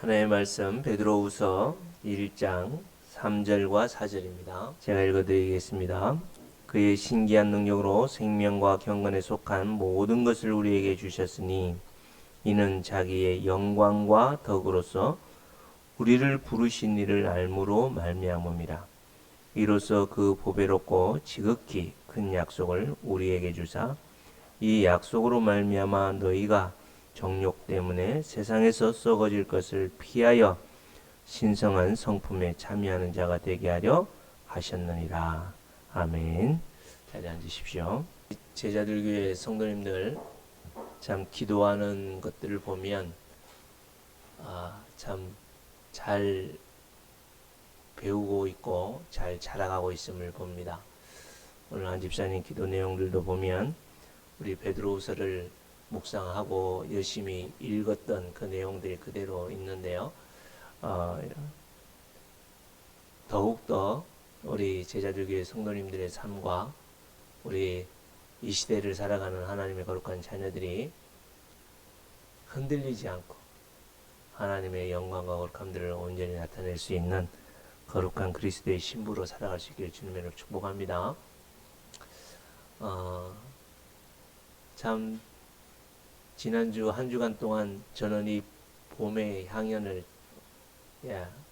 하나님의 말씀 베드로후서 1장 3절과 4절입니다. 제가 읽어드리겠습니다. 그의 신기한 능력으로 생명과 경건에 속한 모든 것을 우리에게 주셨으니 이는 자기의 영광과 덕으로서 우리를 부르신 이를 알므로 말미암음이라. 이로써 그 보배롭고 지극히 큰 약속을 우리에게 주사 이 약속으로 말미암아 너희가 정욕 때문에 세상에서 썩어질 것을 피하여 신성한 성품에 참여하는 자가 되게 하려 하셨느니라. 아멘. 자리에 앉으십시오. 제자들 교회 성도님들 참 기도하는 것들을 보면 참 잘 배우고 있고 잘 자라가고 있음을 봅니다. 오늘 한 집사님 기도 내용들도 보면 우리 베드로후서를 묵상하고 열심히 읽었던 그 내용들이 그대로 있는데요. 더욱더 우리 제자들 교회 성도님들의 삶과 우리 이 시대를 살아가는 하나님의 거룩한 자녀들이 흔들리지 않고 하나님의 영광과 거룩함들을 온전히 나타낼 수 있는 거룩한 그리스도의 신부로 살아갈 수 있기를 주님으로 축복합니다. 참 지난주 한 주간 동안 저는 이 봄의 향연을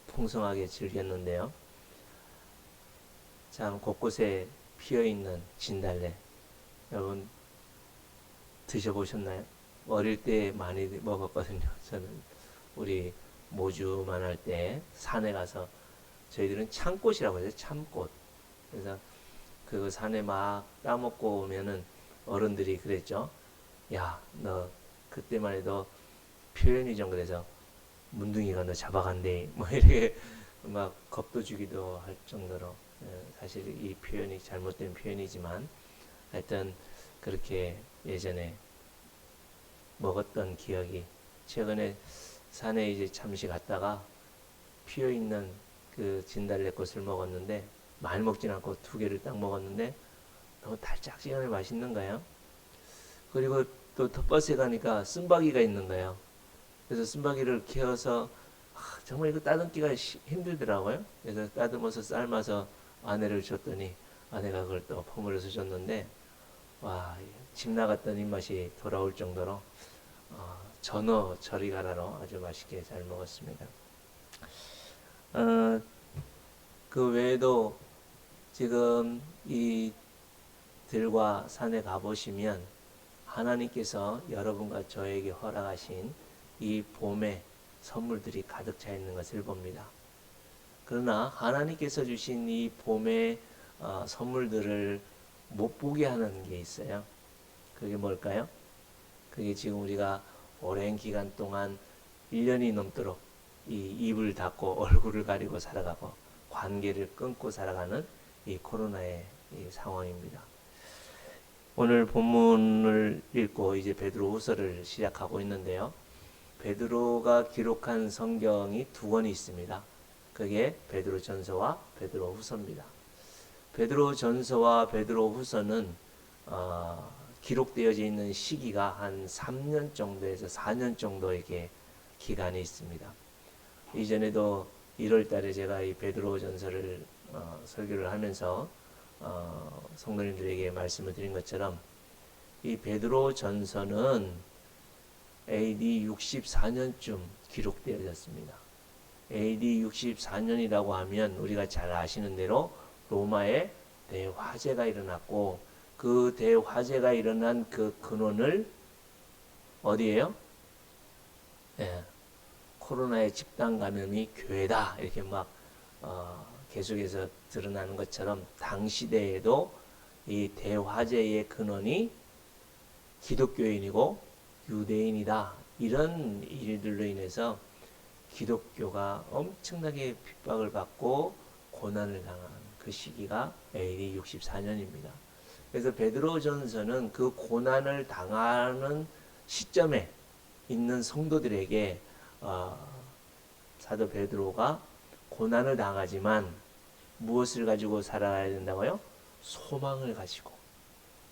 풍성하게 즐겼는데요. 참 곳곳에 피어있는 진달래 여러분 드셔보셨나요? 어릴 때 많이 먹었거든요. 저는 우리 모주만 할 때 산에 가서 저희들은 참꽃이라고 해서 참꽃. 그래서 그 산에 막 따먹고 오면은 어른들이 그랬죠. 야, 너 그때만 해도 표현이 좀 그래서 문둥이가 너 잡아간대. 뭐 이렇게 막 겁도 주기도 할 정도로 사실 이 표현이 잘못된 표현이지만 하여튼 그렇게 예전에 먹었던 기억이 최근에 산에 이제 잠시 갔다가 피어있는 그 진달래꽃을 먹었는데 많이 먹진 않고 2개를 딱 먹었는데 너무 달짝지근하게 맛있는 거예요. 그리고 또 버스에 가니까 쓴바귀가 있는 거예요. 그래서 쓴바귀를 키워서 정말 이거 따듬기가 힘들더라고요. 그래서 따듬어서 삶아서 아내를 줬더니 아내가 그걸 또 버무려서 줬는데 와, 집 나갔던 입맛이 돌아올 정도로 전어 저리 가라로 아주 맛있게 잘 먹었습니다. 그 외에도 지금 이 들과 산에 가보시면 하나님께서 여러분과 저에게 허락하신 이 봄의 선물들이 가득 차 있는 것을 봅니다. 그러나 하나님께서 주신 이 봄의 선물들을 못 보게 하는 게 있어요. 그게 뭘까요? 그게 지금 우리가 오랜 기간 동안 1년이 넘도록 이 입을 닫고 얼굴을 가리고 살아가고 관계를 끊고 살아가는 이 코로나의 이 상황입니다. 오늘 본문을 읽고 이제 베드로후서를 시작하고 있는데요. 베드로가 기록한 성경이 2권이 있습니다. 그게 베드로전서와 베드로후서입니다. 베드로전서와 베드로후서는 기록되어져 있는 시기가 한 3년 정도에서 4년 정도의 기간이 있습니다. 이전에도 1월 달에 제가 이 베드로전서를 설교를 하면서 성도님들에게 말씀을 드린 것처럼 이 베드로전서는 AD 64년쯤 기록되어졌습니다. AD 64년이라고 하면 우리가 잘 아시는 대로 로마에 대화재가 일어났고 그 대화재가 일어난 그 근원을 어디에요? 코로나의 집단 감염이 교회다 이렇게 막 계속해서 드러나는 것처럼 당시대에도 이 대화재의 근원이 기독교인이고 유대인이다 이런 일들로 인해서 기독교가 엄청나게 핍박을 받고 고난을 당한 그 시기가 AD 64년입니다. 그래서 베드로전서는 그 고난을 당하는 시점에 있는 성도들에게 사도 베드로가 고난을 당하지만 무엇을 가지고 살아가야 된다고요? 소망을 가지고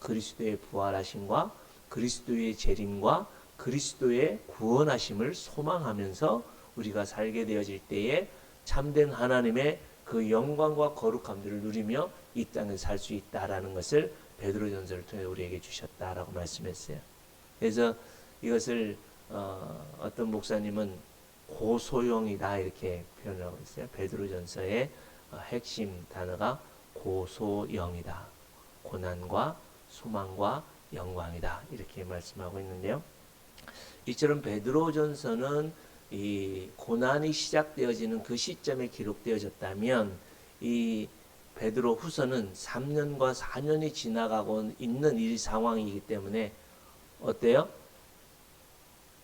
그리스도의 부활하심과 그리스도의 재림과 그리스도의 구원하심을 소망하면서 우리가 살게 되어질 때에 참된 하나님의 그 영광과 거룩함들을 누리며 이 땅에 살 수 있다라는 것을 베드로전서를 통해 우리에게 주셨다라고 말씀했어요. 그래서 이것을 어떤 목사님은 고소영이다 이렇게 표현하고 있어요. 베드로전서의 핵심 단어가 고소영이다. 고난과 소망과 영광이다 이렇게 말씀하고 있는데요. 이처럼 베드로전서는 이 고난이 시작되어지는 그 시점에 기록되어졌다면 이 베드로 후서는 3년과 4년이 지나가고 있는 이 상황이기 때문에 어때요?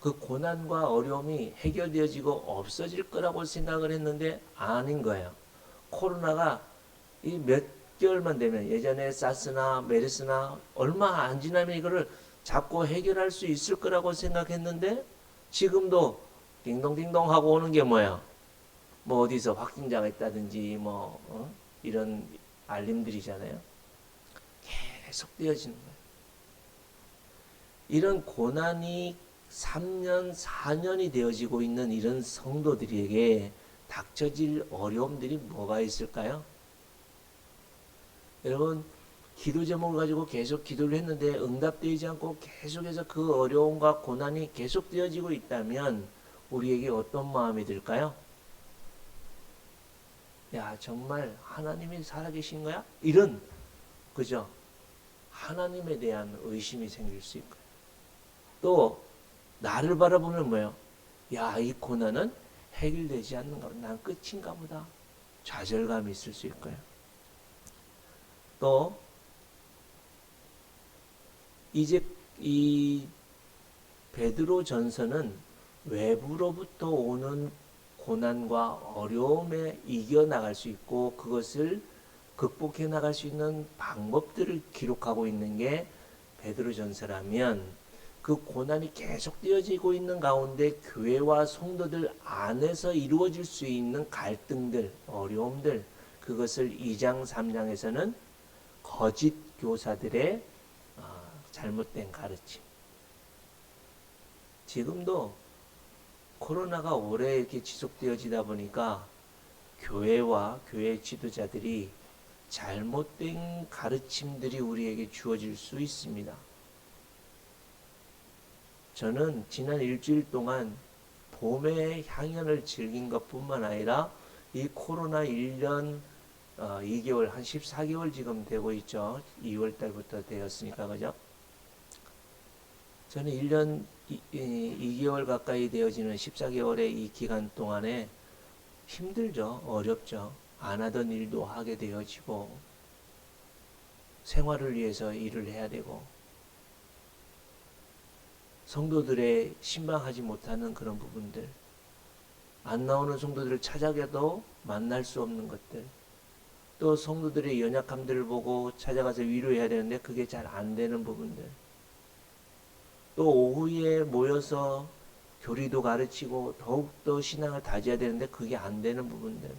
그 고난과 어려움이 해결되어지고 없어질 거라고 생각을 했는데 아닌 거예요. 코로나가 이 몇 개월만 되면 예전에 사스나 메르스나 얼마 안 지나면 이거를 잡고 해결할 수 있을 거라고 생각했는데 지금도 딩동딩동 하고 오는 게 뭐야? 뭐 어디서 확진자가 있다든지 이런 알림들이잖아요. 계속 되어지는 거예요. 이런 고난이 3년, 4년이 되어지고 있는 이런 성도들에게 닥쳐질 어려움들이 뭐가 있을까요? 여러분, 기도 제목을 가지고 계속 기도를 했는데 응답되지 않고 계속해서 그 어려움과 고난이 계속되어지고 있다면 우리에게 어떤 마음이 들까요? 야, 정말 하나님이 살아계신 거야? 이런, 그죠? 하나님에 대한 의심이 생길 수 있고요. 또 나를 바라보면 뭐예요? 야, 이 고난은 해결되지 않는가 보다. 난 끝인가 보다. 좌절감이 있을 수 있고요. 또 이제 이 베드로 전서는 외부로부터 오는 고난과 어려움에 이겨나갈 수 있고 그것을 극복해 나갈 수 있는 방법들을 기록하고 있는 게 베드로 전서라면 그 고난이 계속 되어지고 있는 가운데 교회와 성도들 안에서 이루어질 수 있는 갈등들, 어려움들 그것을 2장, 3장에서는 거짓 교사들의 잘못된 가르침. 지금도 코로나가 오래 이렇게 지속되어지다 보니까 교회와 교회 지도자들이 잘못된 가르침들이 우리에게 주어질 수 있습니다. 저는 지난 일주일 동안 봄의 향연을 즐긴 것뿐만 아니라 이 코로나 1년 2개월, 한 14개월 지금 되고 있죠. 2월 달부터 되었으니까, 그죠? 저는 1년 2개월 가까이 되어지는 14개월의 이 기간 동안에 힘들죠. 어렵죠. 안 하던 일도 하게 되어지고, 생활을 위해서 일을 해야 되고, 성도들의 신방하지 못하는 그런 부분들, 안 나오는 성도들을 찾아가도 만날 수 없는 것들, 또 성도들의 연약함들을 보고 찾아가서 위로해야 되는데 그게 잘 안 되는 부분들, 또 오후에 모여서 교리도 가르치고 더욱더 신앙을 다져야 되는데 그게 안 되는 부분들,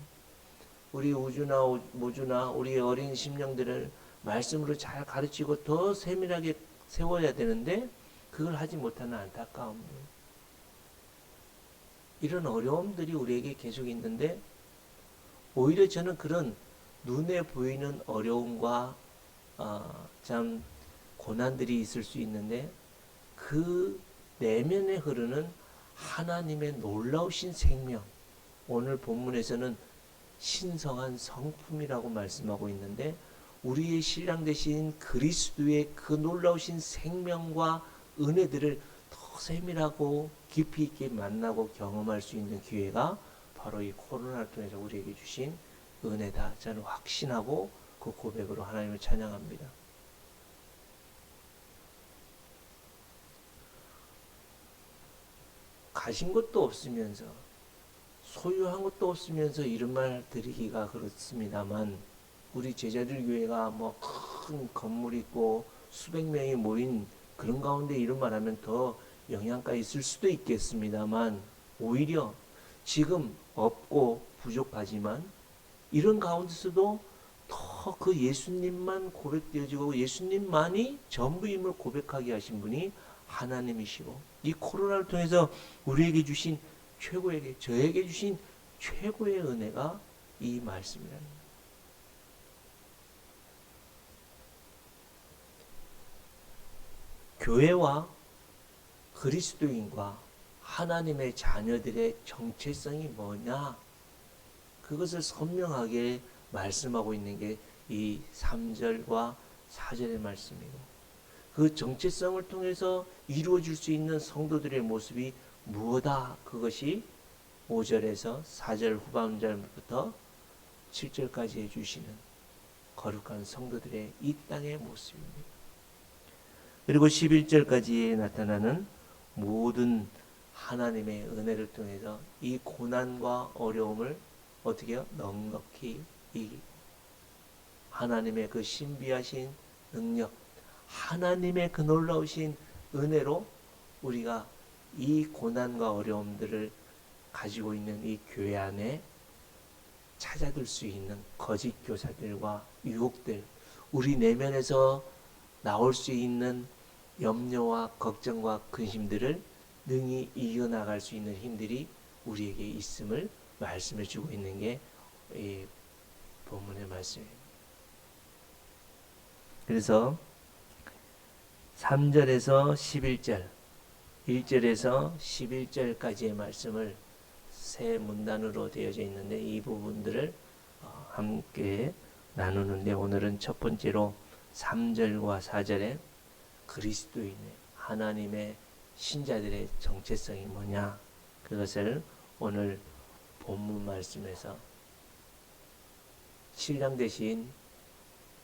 우리 우주나 모주나 우리 어린 심령들을 말씀으로 잘 가르치고 더 세밀하게 세워야 되는데 그걸 하지 못하는 안타까움들, 이런 어려움들이 우리에게 계속 있는데 오히려 저는 그런 눈에 보이는 어려움과 참 고난들이 있을 수 있는데 그 내면에 흐르는 하나님의 놀라우신 생명, 오늘 본문에서는 신성한 성품이라고 말씀하고 있는데 우리의 신랑 되신 그리스도의 그 놀라우신 생명과 은혜들을 더 세밀하고 깊이 있게 만나고 경험할 수 있는 기회가 바로 이 코로나를 통해서 우리에게 주신 은혜다. 저는 확신하고 그 고백으로 하나님을 찬양합니다. 가진 것도 없으면서 소유한 것도 없으면서 이런 말 드리기가 그렇습니다만 우리 제자들 교회가 뭐 큰 건물 있고 수백 명이 모인 그런 가운데 이런 말하면 더 영향가 있을 수도 있겠습니다만 오히려 지금 없고 부족하지만 이런 가운데서도 더 그 예수님만 고백되어지고 예수님만이 전부임을 고백하게 하신 분이 하나님이시고 이 코로나를 통해서 우리에게 주신 최고에게, 저에게 주신 최고의 은혜가 이 말씀이라는 거예요. 교회와 그리스도인과 하나님의 자녀들의 정체성이 뭐냐? 그것을 선명하게 말씀하고 있는 게 이 3절과 4절의 말씀이고, 그 정체성을 통해서 이루어질 수 있는 성도들의 모습이 무엇이다? 그것이 5절에서 4절 후반절부터 7절까지 해주시는 거룩한 성도들의 이 땅의 모습입니다. 그리고 11절까지 나타나는 모든 하나님의 은혜를 통해서 이 고난과 어려움을 어떻게 해요? 넉넉히 이기고, 하나님의 그 신비하신 능력, 하나님의 그 놀라우신 은혜로 우리가 이 고난과 어려움들을 가지고 있는 이 교회 안에 찾아들 수 있는 거짓 교사들과 유혹들, 우리 내면에서 나올 수 있는 염려와 걱정과 근심들을 능히 이겨나갈 수 있는 힘들이 우리에게 있음을 말씀해 주고 있는 게 이 본문의 말씀입니다. 그래서 3절에서 11절, 1절에서 11절까지의 말씀을 세 문단으로 되어져 있는데, 이 부분들을 함께 나누는데, 오늘은 첫 번째로 3절과 4절에 그리스도인의 하나님의 신자들의 정체성이 뭐냐, 그것을 오늘 본문 말씀에서 신랑 되신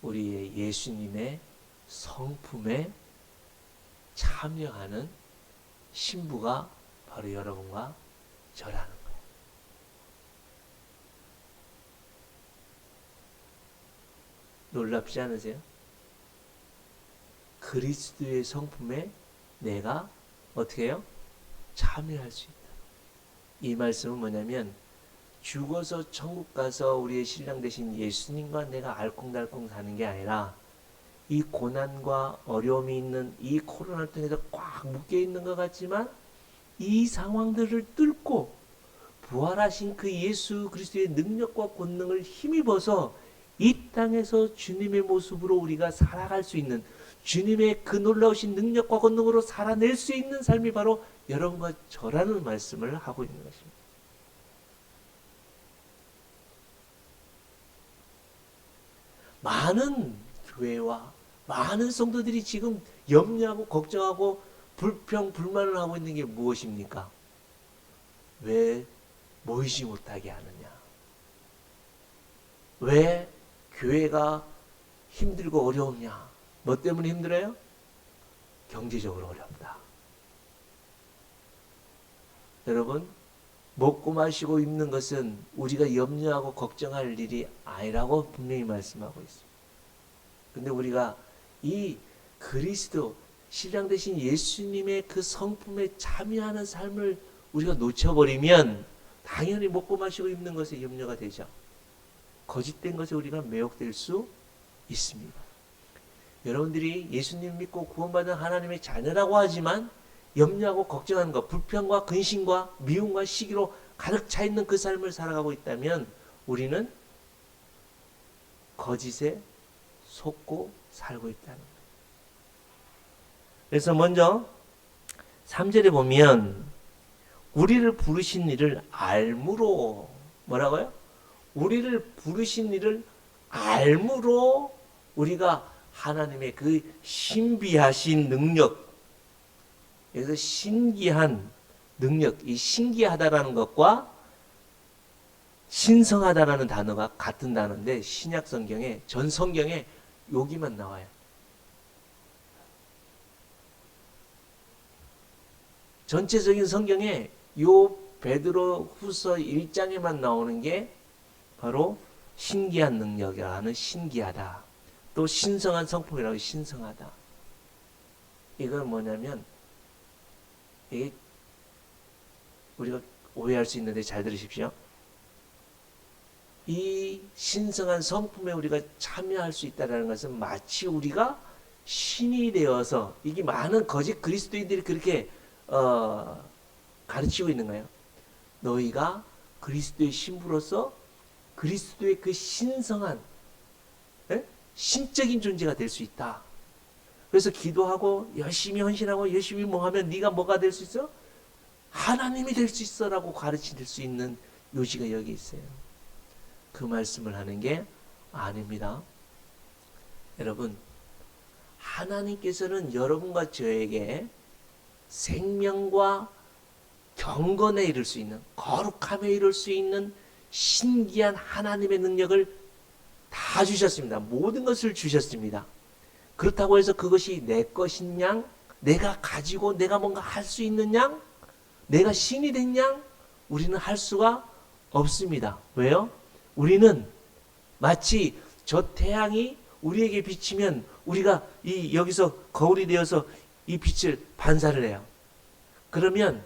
우리의 예수님의 성품에 참여하는 신부가 바로 여러분과 저라는 거예요. 놀랍지 않으세요? 그리스도의 성품에 내가 어떻게 해요? 참여할 수 있다. 이 말씀은 뭐냐면, 죽어서 천국 가서 우리의 신랑 되신 예수님과 내가 알콩달콩 사는 게 아니라, 이 고난과 어려움이 있는 이 코로나를 통해서 꽉 묶여 있는 것 같지만, 이 상황들을 뚫고 부활하신 그 예수 그리스도의 능력과 권능을 힘입어서 이 땅에서 주님의 모습으로 우리가 살아갈 수 있는, 주님의 그 놀라우신 능력과 권능으로 살아낼 수 있는 삶이 바로 여러분과 저라는 말씀을 하고 있는 것입니다. 많은 교회와 많은 성도들이 지금 염려하고 걱정하고 불평, 불만을 하고 있는 게 무엇입니까? 왜 모이지 못하게 하느냐? 왜 교회가 힘들고 어려우냐? 뭐 때문에 힘들어요? 경제적으로 어렵다. 여러분, 먹고 마시고 입는 것은 우리가 염려하고 걱정할 일이 아니라고 분명히 말씀하고 있습니다. 근데 우리가 이 그리스도, 신랑 되신 예수님의 그 성품에 참여하는 삶을 우리가 놓쳐버리면 당연히 먹고 마시고 입는 것에 염려가 되죠. 거짓된 것에 우리가 매혹될 수 있습니다. 여러분들이 예수님 믿고 구원받은 하나님의 자녀라고 하지만 염려하고 걱정하는 것, 불평과 근심과 미움과 시기로 가득 차 있는 그 삶을 살아가고 있다면 우리는 거짓에 속고 살고 있다는 거예요. 그래서 먼저 3절에 보면 우리를 부르신 이를 알므로, 뭐라고요? 우리를 부르신 이를 알므로 우리가 하나님의 그 신비하신 능력, 여기서 신기한 능력, 이 신기하다라는 것과 신성하다라는 단어가 같은 단어인데, 신약 성경에, 전 성경에 여기만 나와요. 전체적인 성경에 요 베드로 후서 1장에만 나오는 게 바로 신기한 능력이라는 신기하다, 또 신성한 성품이라고 신성하다. 이건 뭐냐면, 이게 우리가 오해할 수 있는데 잘 들으십시오. 이 신성한 성품에 우리가 참여할 수 있다는 것은 마치 우리가 신이 되어서, 이게 많은 거짓 그리스도인들이 그렇게 가르치고 있는 거예요. 너희가 그리스도의 신부로서 그리스도의 그 신성한 신적인 존재가 될 수 있다. 그래서 기도하고 열심히 헌신하고 열심히 뭐 하면 네가 뭐가 될 수 있어? 하나님이 될 수 있어 라고 가르칠 수 있는 요지가 여기 있어요. 그 말씀을 하는 게 아닙니다. 여러분, 하나님께서는 여러분과 저에게 생명과 경건에 이를 수 있는, 거룩함에 이를 수 있는 신기한 하나님의 능력을 다 주셨습니다. 모든 것을 주셨습니다. 그렇다고 해서 그것이 내 것인 양, 내가 가지고 내가 뭔가 할 수 있는 양, 내가 신이 된 양, 우리는 할 수가 없습니다. 왜요? 우리는 마치 저 태양이 우리에게 비치면 우리가 여기서 거울이 되어서 이 빛을 반사를 해요. 그러면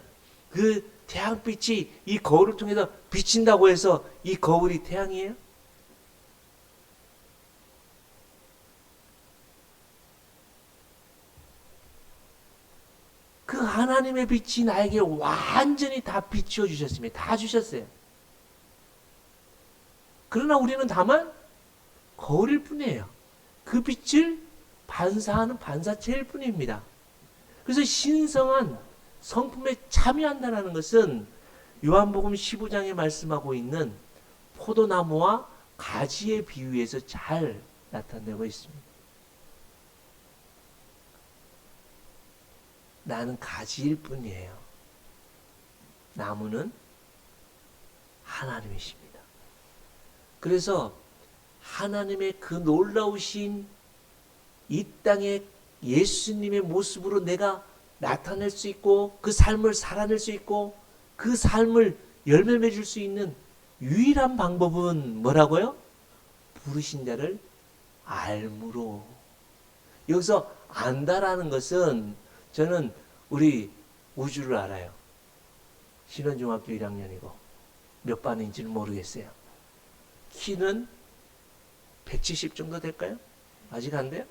그 태양빛이 이 거울을 통해서 비친다고 해서 이 거울이 태양이에요? 그 하나님의 빛이 나에게 완전히 다 비추어 주셨습니다. 다 주셨어요. 그러나 우리는 다만 거울일 뿐이에요. 그 빛을 반사하는 반사체일 뿐입니다. 그래서 신성한 성품에 참여한다는 것은 요한복음 15장에 말씀하고 있는 포도나무와 가지의 비유에서 잘 나타내고 있습니다. 나는 가지일 뿐이에요. 나무는 하나님이십니다. 그래서 하나님의 그 놀라우신 이 땅의 예수님의 모습으로 내가 나타낼 수 있고 그 삶을 살아낼 수 있고 그 삶을 열매 맺을 수 있는 유일한 방법은 뭐라고요? 부르신 자를 알므로. 여기서 안다라는 것은 저는 우리 우주를 알아요. 신원중학교 1학년이고 몇 반인지는 모르겠어요. 키는 170 정도 될까요? 아직 안 돼요?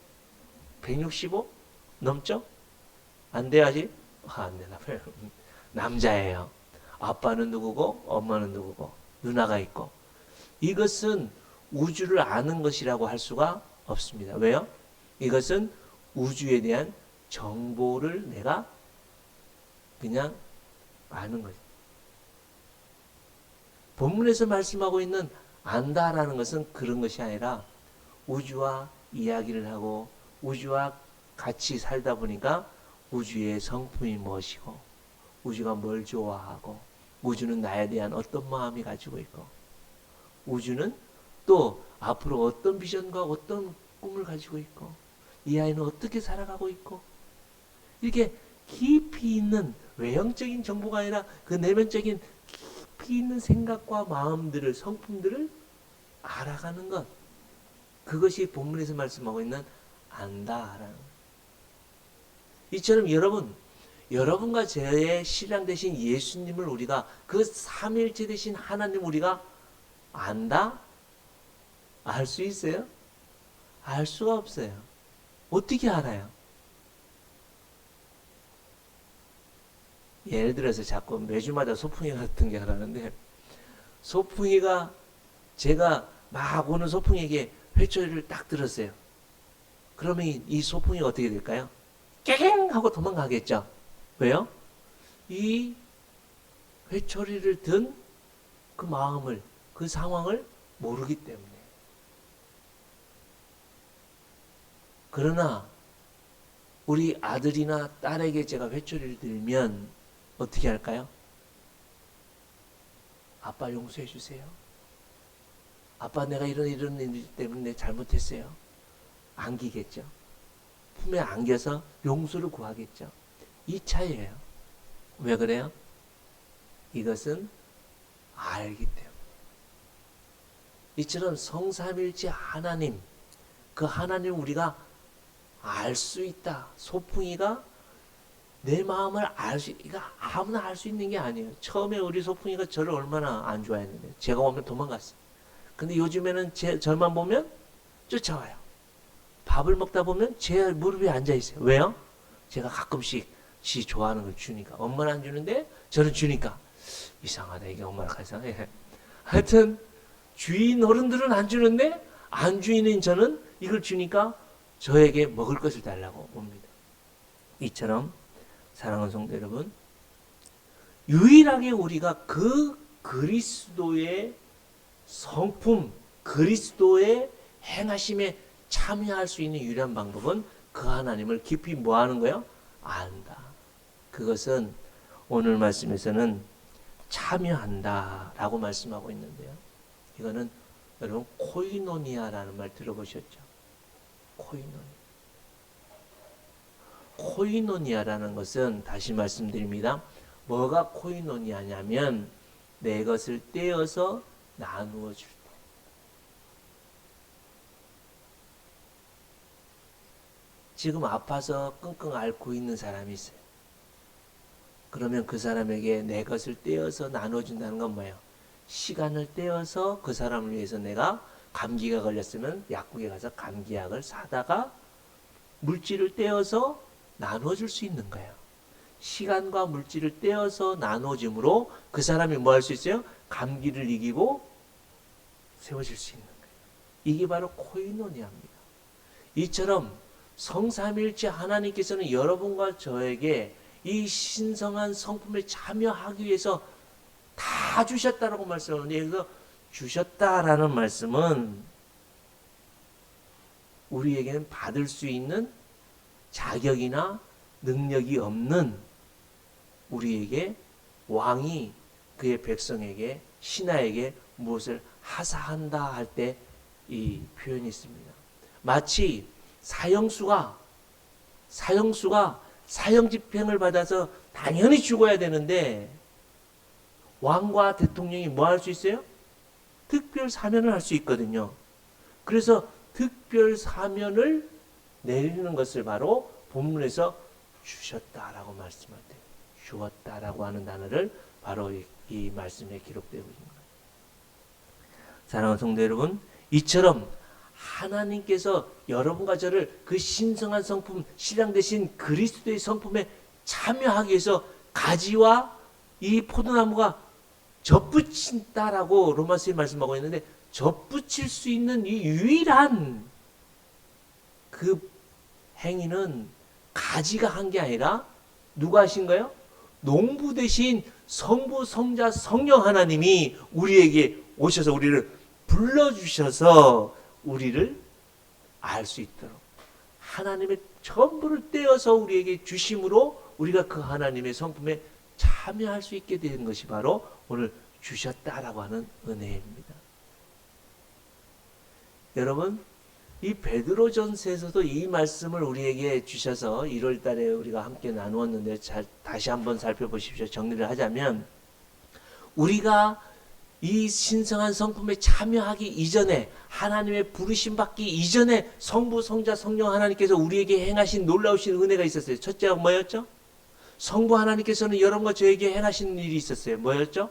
165? 넘죠? 안 돼요 아직? 안 되나 봐요. 남자예요. 아빠는 누구고 엄마는 누구고 누나가 있고. 이것은 우주를 아는 것이라고 할 수가 없습니다. 왜요? 이것은 우주에 대한 정보를 내가 그냥 아는 거죠. 본문에서 말씀하고 있는 안다라는 것은 그런 것이 아니라 우주와 이야기를 하고 우주와 같이 살다 보니까 우주의 성품이 무엇이고 우주가 뭘 좋아하고 우주는 나에 대한 어떤 마음이 가지고 있고 우주는 또 앞으로 어떤 비전과 어떤 꿈을 가지고 있고 이 아이는 어떻게 살아가고 있고 이렇게 깊이 있는 외형적인 정보가 아니라 그 내면적인 깊이 있는 생각과 마음들을 성품들을 알아가는 것, 그것이 본문에서 말씀하고 있는 안다라는 것. 이처럼 여러분과 저의 신랑 되신 예수님을 우리가 그 삼일체 되신 하나님 우리가 안다? 알 수 있어요? 알 수가 없어요. 어떻게 알아요? 예를 들어서 자꾸 매주마다 소풍이 같은 게 하라는데 소풍이가 제가 막 오는 소풍이에게 회초리를 딱 들었어요. 그러면 이 소풍이가 어떻게 될까요? 깨갱 하고 도망가겠죠. 왜요? 이 회초리를 든 그 마음을 그 상황을 모르기 때문에. 그러나 우리 아들이나 딸에게 제가 회초리를 들면 어떻게 할까요? 아빠 용서해 주세요. 아빠 내가 이런 일 때문에 잘못했어요. 안기겠죠. 품에 안겨서 용서를 구하겠죠. 이 차이예요. 왜 그래요? 이것은 알기 때문에. 이처럼 성삼일체 하나님, 그 하나님 우리가 알 수 있다. 소풍이가 내 마음을 알 수, 이거 아무나 알 수 있는 게 아니에요. 처음에 우리 소풍이가 저를 얼마나 안 좋아했는데 제가 오면 도망갔어요. 근데 요즘에는 저만 보면 쫓아와요. 밥을 먹다 보면 제 무릎에 앉아 있어요. 왜요? 제가 가끔씩 지 좋아하는 걸 주니까. 엄마는 안 주는데 저는 주니까. 이상하다 이게 엄마랑 이상해. 하여튼 주인 어른들은 안 주는데 안 주인인 저는 이걸 주니까 저에게 먹을 것을 달라고 옵니다. 이처럼 사랑하는 성도 여러분, 유일하게 우리가 그 그리스도의 성품, 그리스도의 행하심에 참여할 수 있는 유일한 방법은 그 하나님을 깊이 뭐 하는 거예요? 안다. 그것은 오늘 말씀에서는 참여한다 라고 말씀하고 있는데요. 이거는 여러분 코이노니아라는 말 들어보셨죠? 코이노니아라는 것은 다시 말씀드립니다. 뭐가 코이노니아냐면 내 것을 떼어서 나누어 줄 때. 지금 아파서 끙끙 앓고 있는 사람이 있어요. 그러면 그 사람에게 내 것을 떼어서 나눠준다는 건 뭐예요? 시간을 떼어서 그 사람을 위해서 내가 감기가 걸렸으면 약국에 가서 감기약을 사다가 물질을 떼어서 나눠줄 수 있는 거예요. 시간과 물질을 떼어서 나눠줌으로 그 사람이 뭐 할 수 있어요? 감기를 이기고 세워질 수 있는 거예요. 이게 바로 코이노니아입니다. 이처럼 성삼일체 하나님께서는 여러분과 저에게 이 신성한 성품에 참여하기 위해서 다 주셨다라고 말씀하는데, 여기서 주셨다라는 말씀은 우리에게는 받을 수 있는 자격이나 능력이 없는 우리에게 왕이 그의 백성에게, 신하에게 무엇을 하사한다 할 때 이 표현이 있습니다. 마치 사형수가 사형 집행을 받아서 당연히 죽어야 되는데 왕과 대통령이 뭐 할 수 있어요? 특별 사면을 할 수 있거든요. 그래서 특별 사면을 내리는 것을 바로 본문에서 주셨다라고 말씀할 때, 주었다라고 하는 단어를 바로 이 말씀에 기록되고 있는 거예요. 사랑하는 성도 여러분, 이처럼 하나님께서 여러분과 저를 그 신성한 성품, 신랑 되신 그리스도의 성품에 참여하기 위해서 가지와 이 포도나무가 접붙인다라고 로마서에 말씀하고 있는데, 접붙일 수 있는 이 유일한 그 행위는 가지가 한 게 아니라 누가 하신 거예요? 농부 대신 성부, 성자, 성령 하나님이 우리에게 오셔서 우리를 불러주셔서 우리를 알 수 있도록 하나님의 전부를 떼어서 우리에게 주심으로 우리가 그 하나님의 성품에 참여할 수 있게 된 것이 바로 오늘 주셨다라고 하는 은혜입니다. 여러분, 이 베드로전서에서도 이 말씀을 우리에게 주셔서 1월 달에 우리가 함께 나누었는데, 다시 한번 살펴보십시오. 정리를 하자면, 우리가 이 신성한 성품에 참여하기 이전에, 하나님의 부르심 받기 이전에 성부, 성자, 성령 하나님께서 우리에게 행하신 놀라우신 은혜가 있었어요. 첫째가 뭐였죠? 성부 하나님께서는 여러분과 저에게 행하신 일이 있었어요. 뭐였죠?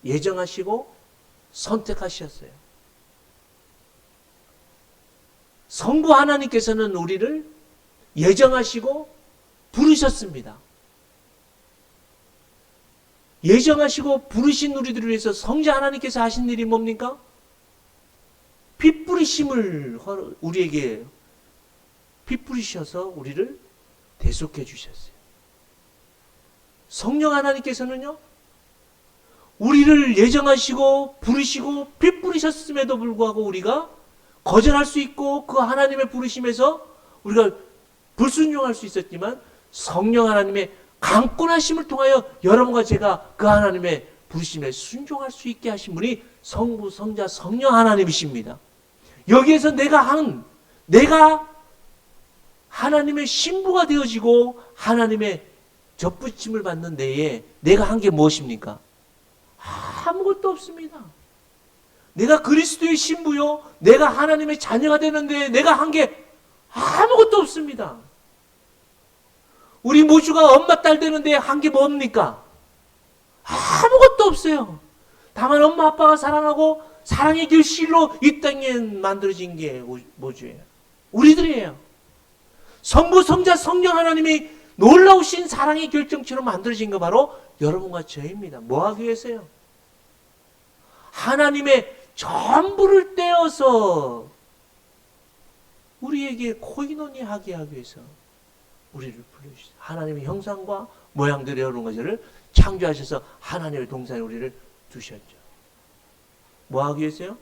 예정하시고 선택하셨어요. 성부 하나님께서는 우리를 예정하시고 부르셨습니다. 예정하시고 부르신 우리들을 위해서 성자 하나님께서 하신 일이 뭡니까? 피 뿌리심을 우리에게 피 뿌리셔서 우리를 대속해 주셨어요. 성령 하나님께서는요, 우리를 예정하시고 부르시고 피 뿌리셨음에도 불구하고 우리가 거절할 수 있고 그 하나님의 부르심에서 우리가 불순종할 수 있었지만, 성령 하나님의 강권하심을 통하여 여러분과 제가 그 하나님의 부르심에 순종할 수 있게 하신 분이 성부, 성자, 성령 하나님이십니다. 여기에서 내가 하나님의 신부가 되어지고 하나님의 접붙임을 받는 데에 내가 한 게 무엇입니까? 아무것도 없습니다. 내가 그리스도의 신부요, 내가 하나님의 자녀가 되는데 내가 한 게 아무것도 없습니다. 우리 모주가 엄마 딸 되는데 한 게 뭡니까? 아무것도 없어요. 다만 엄마 아빠가 사랑하고 사랑의 결실로 이 땅에 만들어진 게 모주예요. 우리들이에요. 성부, 성자, 성령 하나님이 놀라우신 사랑의 결정체로 만들어진 거 바로 여러분과 저입니다. 뭐 하기 위해서요? 하나님의 전부를 떼어서 우리에게 코이노니 하기 위해서 우리를 불러주셨어요. 하나님의 형상과 모양대로 여러분 것을 창조하셔서 하나님의 동산에 우리를 두셨죠. 뭐 하기 위해서요?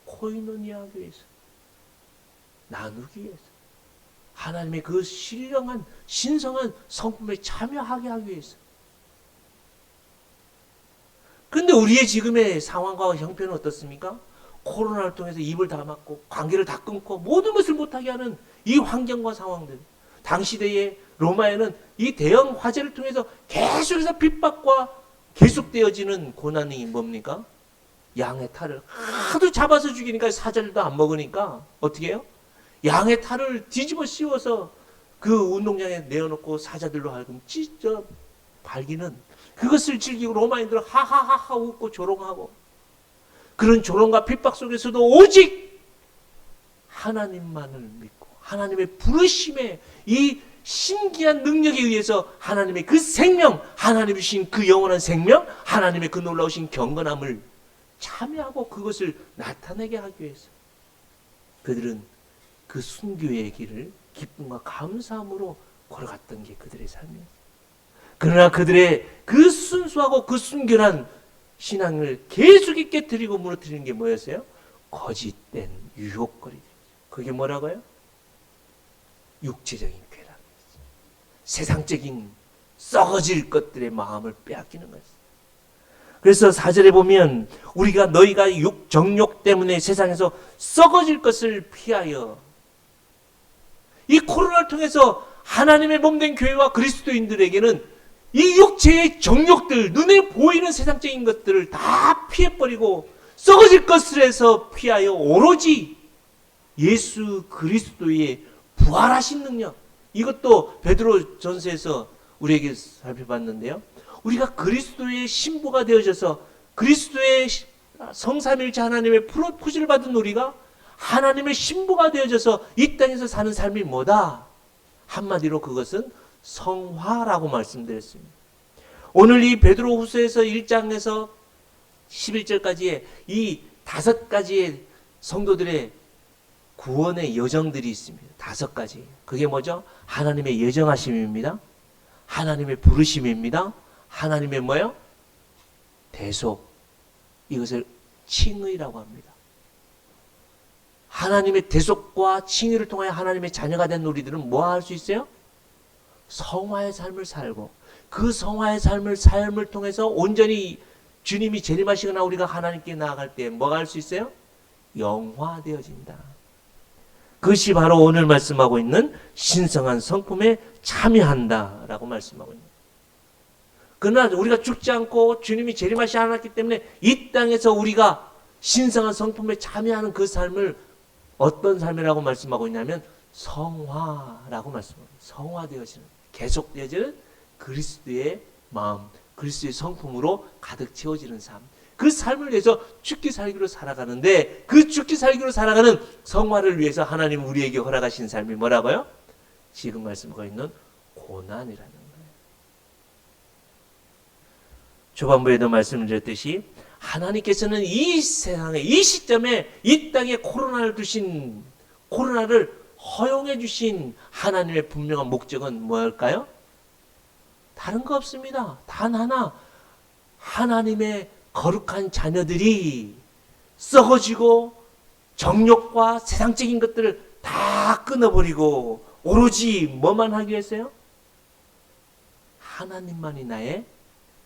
코이노니 하기 위해서. 나누기 위해서. 하나님의 그 신령한 신성한 성품에 참여하게 하기 위해서. 그런데 우리의 지금의 상황과 형편은 어떻습니까? 코로나를 통해서 입을 다 막고 관계를 다 끊고 모든 것을 못하게 하는 이 환경과 상황들. 당시대의 로마에는 이 대형 화재를 통해서 계속해서 핍박과 계속되어지는 고난이 뭡니까? 양의 탈을 하도 잡아서 죽이니까 사자들도 안 먹으니까 어떻게 해요? 양의 탈을 뒤집어 씌워서 그 운동장에 내어놓고 사자들로 하여금 찢어 발기는 그것을 즐기고 로마인들은 하하하하 웃고 조롱하고 그런 조롱과 핍박 속에서도 오직 하나님만을 믿고 하나님의 부르심에 이 신기한 능력에 의해서 하나님의 그 생명, 하나님이 주신 그 영원한 생명, 하나님의 그 놀라우신 경건함을 참여하고 그것을 나타내게 하기 위해서 그들은 그 순교의 길을 기쁨과 감사함으로 걸어갔던 게 그들의 삶이었어요. 그러나 그들의 그 순수하고 그 순결한 신앙을 계속 있게 드리고 무너뜨리는 게 뭐였어요? 거짓된 유혹거리들. 그게 뭐라고요? 육체적인 쾌락이었어요. 세상적인 썩어질 것들의 마음을 빼앗기는 것이었어요. 그래서 4절에 보면 우리가 너희가 정욕 때문에 세상에서 썩어질 것을 피하여 이 코로나를 통해서 하나님의 몸된 교회와 그리스도인들에게는 이 육체의 정욕들, 눈에 보이는 세상적인 것들을 다 피해버리고 썩어질 것을 해서 피하여 오로지 예수 그리스도의 부활하신 능력, 이것도 베드로 전서에서 우리에게 살펴봤는데요. 우리가 그리스도의 신부가 되어져서 그리스도의 성삼일체 하나님의 프로포즈를 받은 우리가 하나님의 신부가 되어져서 이 땅에서 사는 삶이 뭐다? 한마디로 그것은 성화라고 말씀드렸습니다. 오늘 이 베드로후서에서 1장에서 11절까지의 이 5가지의 성도들의 구원의 여정들이 있습니다. 5가지. 그게 뭐죠? 하나님의 예정하심입니다. 하나님의 부르심입니다. 하나님의 뭐요? 대속. 이것을 칭의라고 합니다. 하나님의 대속과 칭의를 통하여 하나님의 자녀가 된 우리들은 뭐 할 수 있어요? 성화의 삶을 살고 그 성화의 삶을 통해서 온전히 주님이 재림하시거나 우리가 하나님께 나아갈 때 뭐가 할 수 있어요? 영화되어진다. 그것이 바로 오늘 말씀하고 있는 신성한 성품에 참여한다라고 말씀하고 있는. 그러나 우리가 죽지 않고 주님이 재림하시지 않았기 때문에 이 땅에서 우리가 신성한 성품에 참여하는 그 삶을 어떤 삶이라고 말씀하고 있냐면 성화라고 말씀합니다. 성화되어지는, 계속되어지는 그리스도의 마음, 그리스도의 성품으로 가득 채워지는 삶. 그 삶을 위해서 죽기 살기로 살아가는데 그 죽기 살기로 살아가는 성화를 위해서 하나님 우리에게 허락하신 삶이 뭐라고요? 지금 말씀하고 있는 고난이라는 거예요. 초반부에도 말씀드렸듯이 하나님께서는 이 세상에 이 시점에 이 땅에 코로나를 허용해 주신 하나님의 분명한 목적은 뭘까요? 다른 거 없습니다. 단 하나, 하나님의 거룩한 자녀들이 썩어지고 정욕과 세상적인 것들을 다 끊어버리고 오로지 뭐만 하기 위해서요? 하나님만이 나의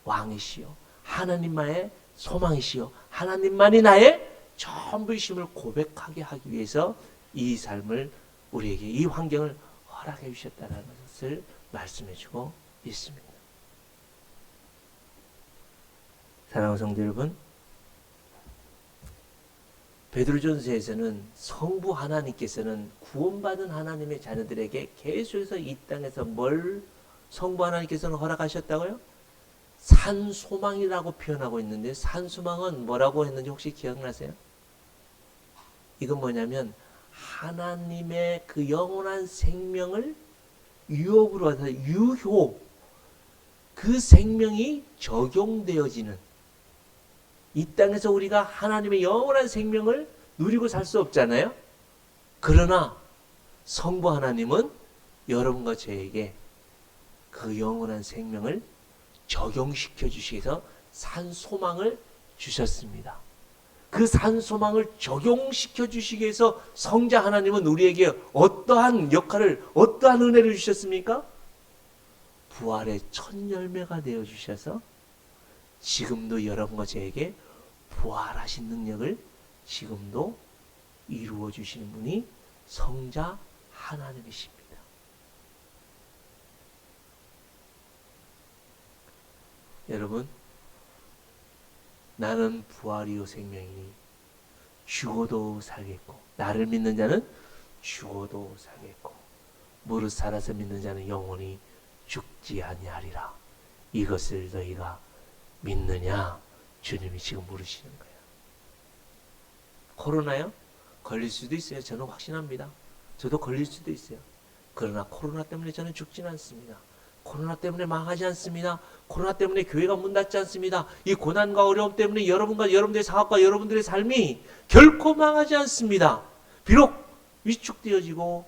왕이시요 하나님만의 소망이시요 하나님만이 나의 전부이심을 고백하게 하기 위해서 이 삶을 우리에게 이 환경을 허락해 주셨다는 것을 말씀해 주고 있습니다. 사랑하는 성도 여러분, 베드로전서에서는 성부 하나님께서는 구원받은 하나님의 자녀들에게 계속해서 이 땅에서 뭘 성부 하나님께서는 허락하셨다고요? 산소망이라고 표현하고 있는데 산소망은 뭐라고 했는지 혹시 기억나세요? 이건 뭐냐면 하나님의 그 영원한 생명을 유혹으로 와서 유효, 그 생명이 적용되어지는, 이 땅에서 우리가 하나님의 영원한 생명을 누리고 살 수 없잖아요. 그러나 성부 하나님은 여러분과 저에게 그 영원한 생명을 적용시켜 주시기 위해서 산 소망을 주셨습니다. 그 산 소망을 적용시켜 주시기 위해서 성자 하나님은 우리에게 어떠한 역할을, 어떠한 은혜를 주셨습니까? 부활의 첫 열매가 되어 주셔서 지금도 여러분과 저에게 부활하신 능력을 지금도 이루어 주시는 분이 성자 하나님이십니다. 여러분, 나는 부활이요 생명이니 죽어도 살겠고, 나를 믿는 자는 죽어도 살겠고 무릇 살아서 믿는 자는 영원히 죽지 아니하리라. 이것을 너희가 믿느냐? 주님이 지금 물으시는 거예요. 코로나요? 걸릴 수도 있어요. 저는 확신합니다. 저도 걸릴 수도 있어요. 그러나 코로나 때문에 저는 죽지는 않습니다. 코로나 때문에 망하지 않습니다. 코로나 때문에 교회가 문 닫지 않습니다. 이 고난과 어려움 때문에 여러분과 여러분들의 사업과 여러분들의 삶이 결코 망하지 않습니다. 비록 위축되어지고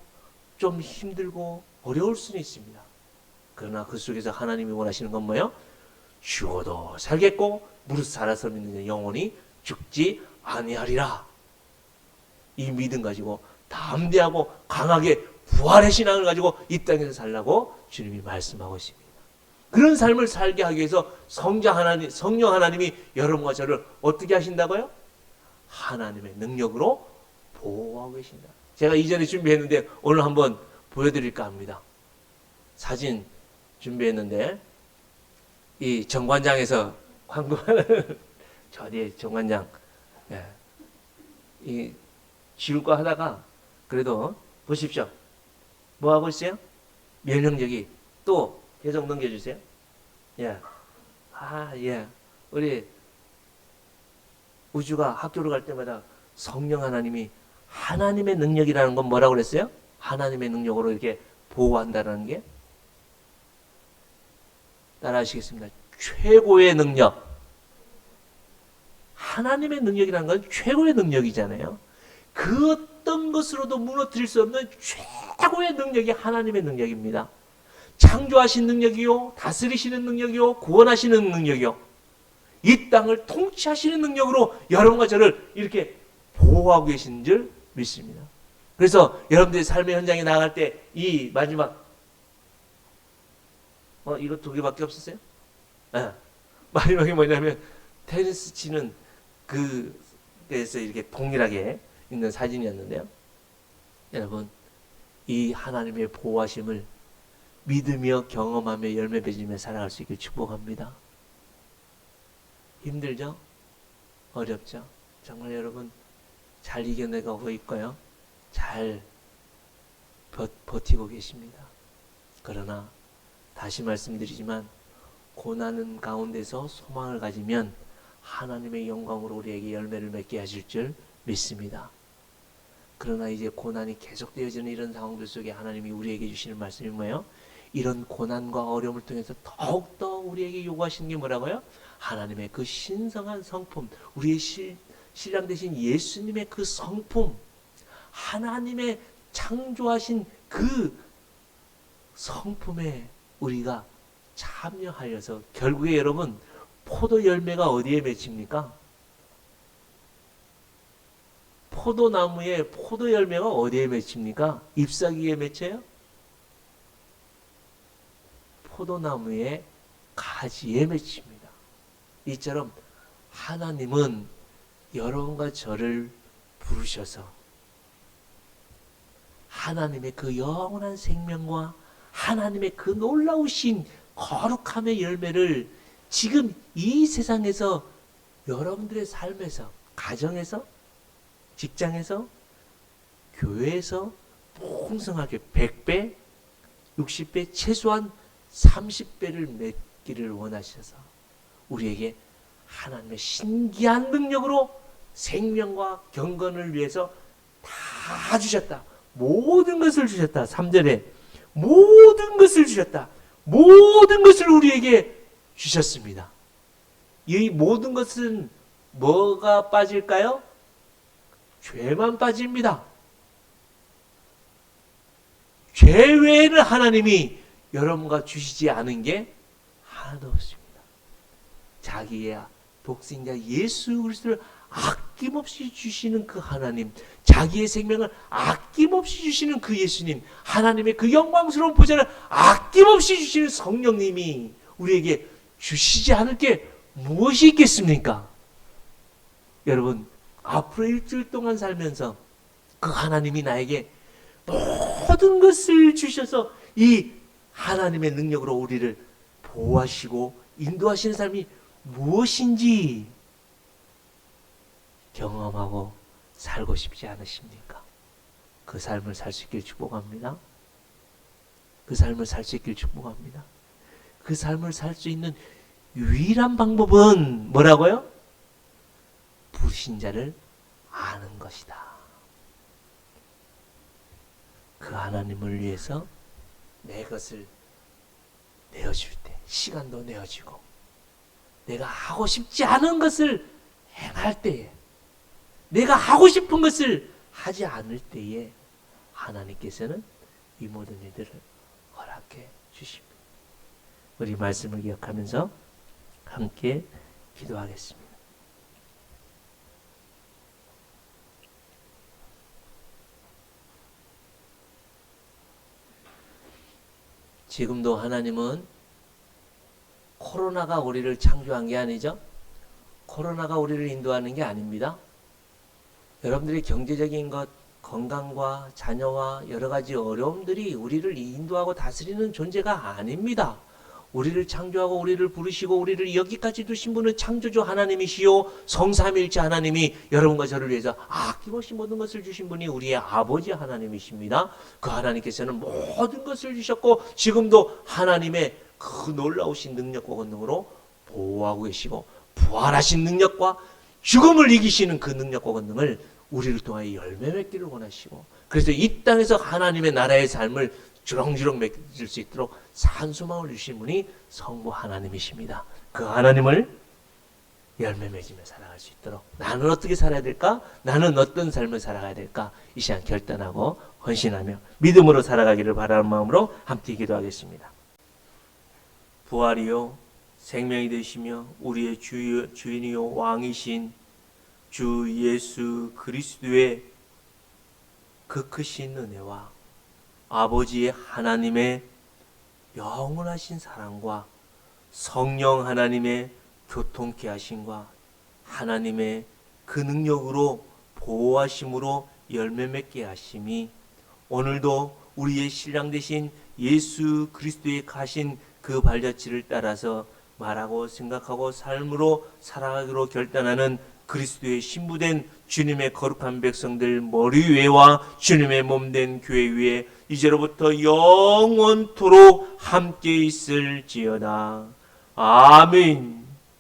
좀 힘들고 어려울 수는 있습니다. 그러나 그 속에서 하나님이 원하시는 건 뭐예요? 죽어도 살겠고 무릇 살아서 믿는 자 영원히 죽지 아니하리라. 이 믿음 가지고 담대하고 강하게 부활의 신앙을 가지고 이 땅에서 살라고 주님이 말씀하고 있습니다. 그런 삶을 살게 하기 위해서 성자 하나님, 성령 하나님이 여러분과 저를 어떻게 하신다고요? 하나님의 능력으로 보호하고 계신다. 제가 이전에 준비했는데 오늘 한번 보여드릴까 합니다. 사진 준비했는데 이 정관장에서 광고하는 저 뒤에 정관장, 예. 이 지울까 하다가 그래도 보십시오. 뭐 하고 있어요? 면역력이 또 계속 넘겨주세요. 예. 예. 우리 우주가 학교를 갈 때마다 성령 하나님이 하나님의 능력이라는 건 뭐라고 그랬어요? 하나님의 능력으로 이렇게 보호한다는 게 따라 하시겠습니다. 최고의 능력. 하나님의 능력이라는 건 최고의 능력이잖아요. 그 어떤 것으로도 무너뜨릴 수 없는 최고의 능력이 하나님의 능력입니다. 창조하신 능력이요, 다스리시는 능력이요, 구원하시는 능력이요, 이 땅을 통치하시는 능력으로 여러분과 저를 이렇게 보호하고 계신 줄 믿습니다. 그래서 여러분들이 삶의 현장에 나갈 때 이 마지막 이거 2개밖에 없었어요? 마지막이 뭐냐면 테니스 치는 그에서 이렇게 동일하게 있는 사진이었는데요. 여러분, 이 하나님의 보호하심을 믿으며 경험하며 열매 맺으며 살아갈 수 있길 축복합니다. 힘들죠? 어렵죠? 정말 여러분 잘 이겨내가고 있고요. 잘 버티고 계십니다. 그러나 다시 말씀드리지만 고난 가운데서 소망을 가지면 하나님의 영광으로 우리에게 열매를 맺게 하실 줄 믿습니다. 그러나 이제 고난이 계속되어지는 이런 상황들 속에 하나님이 우리에게 주시는 말씀이 뭐예요? 이런 고난과 어려움을 통해서 더욱더 우리에게 요구하시는 게 뭐라고요? 하나님의 그 신성한 성품, 우리의 신랑 되신 예수님의 그 성품, 하나님의 창조하신 그 성품에 우리가 참여하여서 결국에 여러분 포도 열매가 어디에 맺힙니까? 포도나무에 포도 열매가 어디에 맺힙니까? 잎사귀에 맺혀요? 포도나무의 가지에 맺힙니다. 이처럼 하나님은 여러분과 저를 부르셔서 하나님의 그 영원한 생명과 하나님의 그 놀라우신 거룩함의 열매를 지금 이 세상에서 여러분들의 삶에서, 가정에서, 직장에서, 교회에서 풍성하게 100배, 60배, 최소한 30배를 맺기를 원하셔서 우리에게 하나님의 신기한 능력으로 생명과 경건을 위해서 다 주셨다. 모든 것을 주셨다. 3절에 모든 것을 주셨다. 모든 것을 우리에게 주셨습니다. 이 모든 것은 뭐가 빠질까요? 죄만 빠집니다. 죄 외에는 하나님이 여러분과 주시지 않은 게 하나도 없습니다. 자기의 독생자 예수 그리스도를 아낌없이 주시는 그 하나님, 자기의 생명을 아낌없이 주시는 그 예수님, 하나님의 그 영광스러운 보좌를 아낌없이 주시는 성령님이 우리에게 주시지 않을 게 무엇이 있겠습니까? 여러분, 앞으로 일주일 동안 살면서 그 하나님이 나에게 모든 것을 주셔서 이 하나님의 능력으로 우리를 보호하시고 인도하시는 삶이 무엇인지 경험하고 살고 싶지 않으십니까? 그 삶을 살 수 있길 축복합니다. 그 삶을 살 수 있길 축복합니다. 그 삶을 살 수 있는 유일한 방법은 뭐라고요? 부르신 자를 아는 것이다. 그 하나님을 위해서 내 것을 내어줄 때, 시간도 내어주고 내가 하고 싶지 않은 것을 행할 때에, 내가 하고 싶은 것을 하지 않을 때에 하나님께서는 이 모든 일들을 허락해 주십니다. 우리 말씀을 기억하면서 함께 기도하겠습니다. 지금도 하나님은 코로나가 우리를 창조한 게 아니죠. 코로나가 우리를 인도하는 게 아닙니다. 여러분들의 경제적인 것, 건강과 자녀와 여러 가지 어려움들이 우리를 인도하고 다스리는 존재가 아닙니다. 우리를 창조하고 우리를 부르시고 우리를 여기까지 두신 분은 창조주 하나님이시요 성삼일체 하나님이 여러분과 저를 위해서 아낌없이 모든 것을 주신 분이 우리의 아버지 하나님이십니다. 그 하나님께서는 모든 것을 주셨고 지금도 하나님의 그 놀라우신 능력과 권능으로 보호하고 계시고 부활하신 능력과 죽음을 이기시는 그 능력과 권능을 우리를 통하여 열매 맺기를 원하시고, 그래서 이 땅에서 하나님의 나라의 삶을 주렁주렁 맺을 수 있도록 산소망을 주신 분이 성부 하나님이십니다. 그 하나님을 열매 맺으며 살아갈 수 있도록 나는 어떻게 살아야 될까? 나는 어떤 삶을 살아가야 될까? 이 시간 결단하고 헌신하며 믿음으로 살아가기를 바라는 마음으로 함께 기도하겠습니다. 부활이요 생명이 되시며 우리의 주인이요 왕이신 주 예수 그리스도의 그 크신 은혜와 아버지의 하나님의 영원하신 사랑과 성령 하나님의 교통케 하심과 하나님의 그 능력으로 보호하심으로 열매 맺게 하심이 오늘도 우리의 신랑 되신 예수 그리스도의 가신 그 발자취를 따라서 말하고 생각하고 삶으로 살아가기로 결단하는 그리스도의 신부된 주님의 거룩한 백성들 머리 위에와 주님의 몸된 교회 위에 이제로부터 영원토록 함께 있을지어다. 아멘.